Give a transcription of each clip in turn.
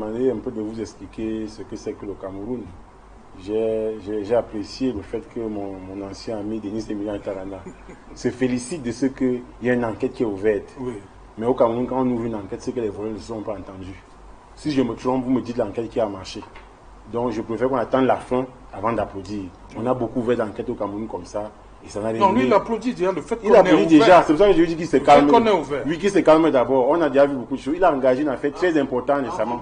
demandé un peu de vous expliquer ce que c'est que le Cameroun. J'ai apprécié le fait que mon ancien ami Denis Emilian Tarana se félicite de ce qu'il y a une enquête qui est ouverte. Oui. Mais au Cameroun, quand on ouvre une enquête, c'est que les voleurs ne sont pas entendus. Si je me trompe, vous me dites l'enquête qui a marché. Donc je préfère qu'on attende la fin avant d'applaudir. On a beaucoup ouvert d'enquêtes au Cameroun comme ça. Et ça n'a non, lui, il applaudit déjà le fait qu'on est ouvert. Il applaudit déjà, c'est pour ça que je lui dis qu'il se calme. Oui, qu'il se calme d'abord. On a déjà vu beaucoup de choses. Il a engagé une affaire très importante récemment.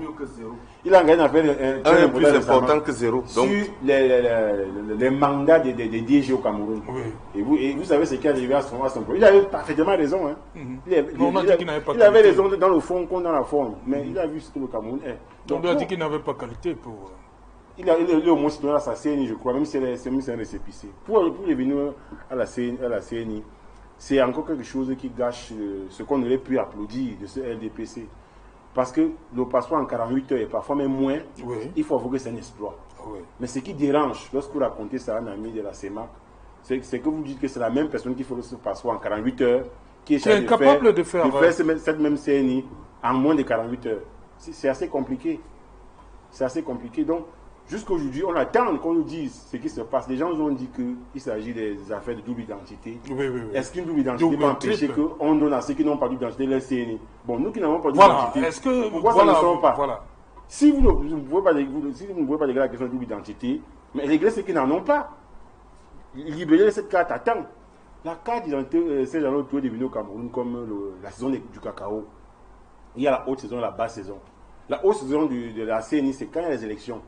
Il a engagé une affaire très plus importante que zéro. Donc, sur les mandats des DG au Cameroun. Oui. Et vous savez ce qui est arrivé à son problème. Il avait parfaitement raison. Hein. Il avait raison dans le fond comme dans la forme. Mais il a vu ce que le Cameroun est. Donc, il a dit qu'il n'avait pas qualité pour... Il est au moins citoyen à sa CNI, je crois, même si c'est un récépissé. Pour revenir à la CNI, c'est encore quelque chose qui gâche ce qu'on aurait pu applaudir de ce LDPC. Parce que le passeport en 48 heures et parfois même moins, il faut avouer que c'est un exploit. Mais ce qui dérange, lorsque vous racontez ça à un ami de la CEMAC, c'est que vous dites que c'est la même personne qui fait ce passeport en 48 heures, qui est incapable de faire cette même CNI en moins de 48 heures. C'est assez compliqué. C'est assez compliqué. Donc, jusqu'à aujourd'hui, on attend qu'on nous dise ce qui se passe. Les gens nous ont dit qu'il s'agit des affaires de double identité. Est-ce qu'une double identité peut empêcher qu'on donne à ceux qui n'ont pas d'identité leur CNI? Bon, nous qui n'avons pas d'identité, pourquoi ça ne sort pas? Si vous ne pouvez pas régler la question de double identité, mais régler ceux qui n'en ont pas. Libérer cette carte à temps. La carte d'identité, c'est genre tout est devenu au Cameroun comme la saison du cacao. Il y a la haute saison et la basse saison. La haute saison de la CNI, c'est quand il y a les élections.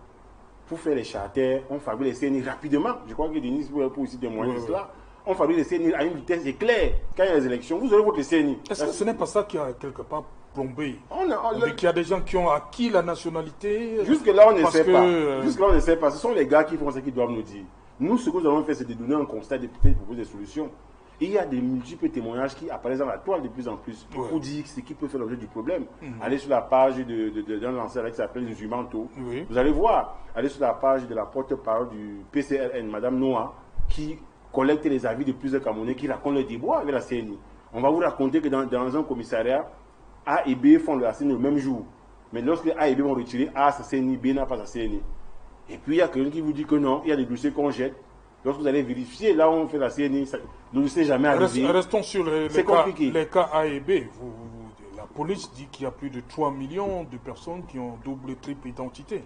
Pour faire les charters, on fabrique les CNI rapidement. Je crois que Denis peut aussi témoigner de cela. On fabrique les CNI à une vitesse éclair. Quand il y a les élections, vous aurez votre CNI. Est-ce que ce n'est pas ça qui a quelque part plombé? Il y a des gens qui ont acquis la nationalité. Jusque-là, on ne sait pas. Jusque-là, on ne sait pas. Ce sont les gars qui font ce qu'ils doivent nous dire. Nous, ce que nous avons fait, c'est de donner un constat et de peut-être proposer des solutions. Et il y a des multiples témoignages qui apparaissent dans la toile de plus en plus pour dire ce qui peut faire l'objet du problème. Allez sur la page d'un lanceur qui s'appelle Zumanto. Vous allez voir. Allez sur la page de la porte-parole du PCRN, Madame Noah, qui collecte les avis de plusieurs Camerounais qui racontent le débois avec la CNI. On va vous raconter que dans un commissariat, A et B font la CNI le même jour. Mais lorsque A et B vont retirer, A sa CNI, B n'a pas sa CNI. Et puis il y a quelqu'un qui vous dit que non, il y a des dossiers qu'on jette. Lorsque vous allez vérifier, là où on fait la CNI, le dossier n'est jamais arrivé. Restons sur les cas A et B. La police dit qu'il y a plus de 3 millions de personnes qui ont double, triple identité.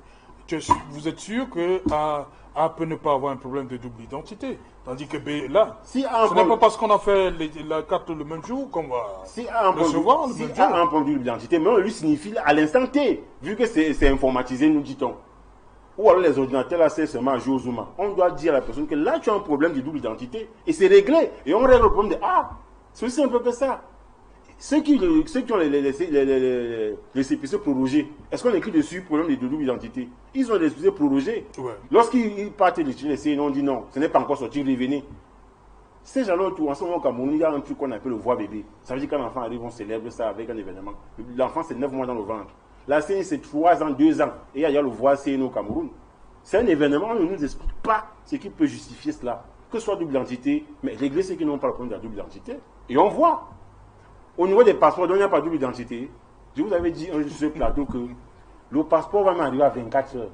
Vous êtes sûr que A peut ne pas avoir un problème de double identité, tandis que B, là, ce n'est pas parce qu'on a fait la carte le même jour qu'on va recevoir le même jour. Si A a un problème de double identité, mais on lui signifie à l'instant T, vu que c'est informatisé, nous dit-on. Ou alors les ordinateurs, là, c'est seulement à jour Zuma. On doit dire à la personne que là, tu as un problème de double identité. Et c'est réglé. Et on règle le problème de c'est aussi simple que ça. Ceux qui ont les CPC prorogés, est-ce qu'on écrit dessus problème de double identité? Ils ont des CPC prorogés. Lorsqu'ils partent de les CNI, on dit non, ce n'est pas encore sorti, revenez. Ces gens-là, en ce moment au Cameroun, il y a un truc qu'on appelle le voix bébé. Ça veut dire que quand l'enfant arrive, on célèbre ça avec un événement. L'enfant, c'est 9 mois dans le ventre. La CNI, c'est 3 ans, 2 ans. Et il y a le voix CNI au Cameroun. C'est un événement, on ne nous explique pas ce qui peut justifier cela. Que ce soit double identité, mais régler ceux qui n'ont pas le problème de la double identité. Et on voit. Au niveau des passeports, dont il n'y a pas de double identité, je vous avais dit un jour sur ce plateau que le passeport va m'arriver à 24 heures.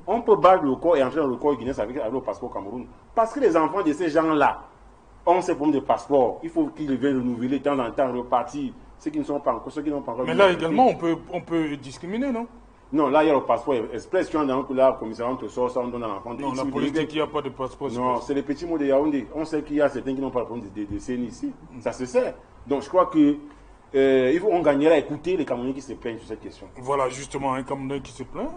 On peut battre le corps et entrer dans le corps guinéen avec le passeport Cameroun. Parce que les enfants de ces gens-là ont ces problèmes de passeport. Il faut qu'ils viennent renouveler de temps en temps, repartir. Ceux qui ne sont pas encore, ceux qui n'ont pas encore. Mais là également, on peut discriminer, non? Non, là, il y a le passeport express. Tu dans le commissariat, on te sort ça, on donne à l'enfant. Non, la police dit qu'il n'y a pas de passeport. Non, c'est les petits mots de Yaoundé. On sait qu'il y a certains qui n'ont pas le problème de CNI ici. Ça se sait. Donc, je crois que on gagnerait à écouter les Camerounais qui se plaignent sur cette question. Voilà, justement, un Camerounais qui se plaint.